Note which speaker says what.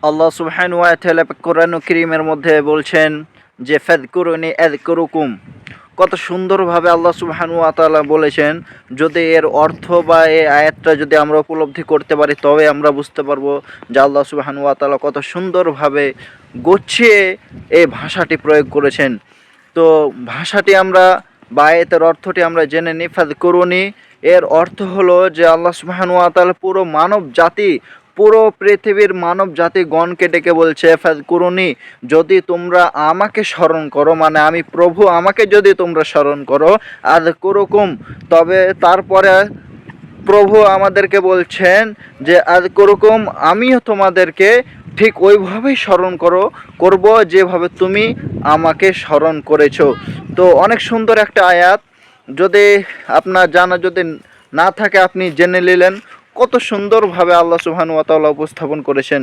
Speaker 1: আল্লাহ সুবহানাহু ওয়া তাআলা কোরআন কারীমের মধ্যে বলছেন যে ফাযকুরুনি আযকুরুকুম। কত সুন্দরভাবে আল্লাহ সুবহানাহু ওয়া তাআলা বলেছেন। যদি এর অর্থ বা এই আয়াতটা যদি আমরা উপলব্ধি করতে পারি তবে আমরা বুঝতে পারবো যে আল্লাহ সুবহানাহু ওয়া তাআলা কত সুন্দরভাবে গুছিয়ে এই ভাষাটি প্রয়োগ করেছেন। তো ভাষাটি আমরা বা আয়াতের অর্থটি আমরা জেনে নিই। ফাযকুরুনি এর অর্থ হলো যে আল্লাহ সুবহানাহু ওয়া তাআলা পুরো মানব জাতি, পুরো পৃথিবীর মানব জাতিগণকে ডেকে বলছে ফাযকুরুনি, যদি তোমরা আমাকে স্মরণ করো, মানে আমি প্রভু আমাকে যদি তোমরা স্মরণ করো, আযকুরুকুম, তবে তারপরে প্রভু আমাদেরকে বলছেন যে আযকুরুকুম, আমিও তোমাদেরকে ঠিক ওইভাবেই স্মরণ করব যেভাবে তুমি আমাকে স্মরণ করেছো। তো অনেক সুন্দর একটা আয়াত, যদি আপনার জানা যদি না থাকে আপনি জেনে নিলেন কত সুন্দরভাবে আল্লাহ সুবহানাহু ওয়া তাআলা উপস্থাপন করেছেন।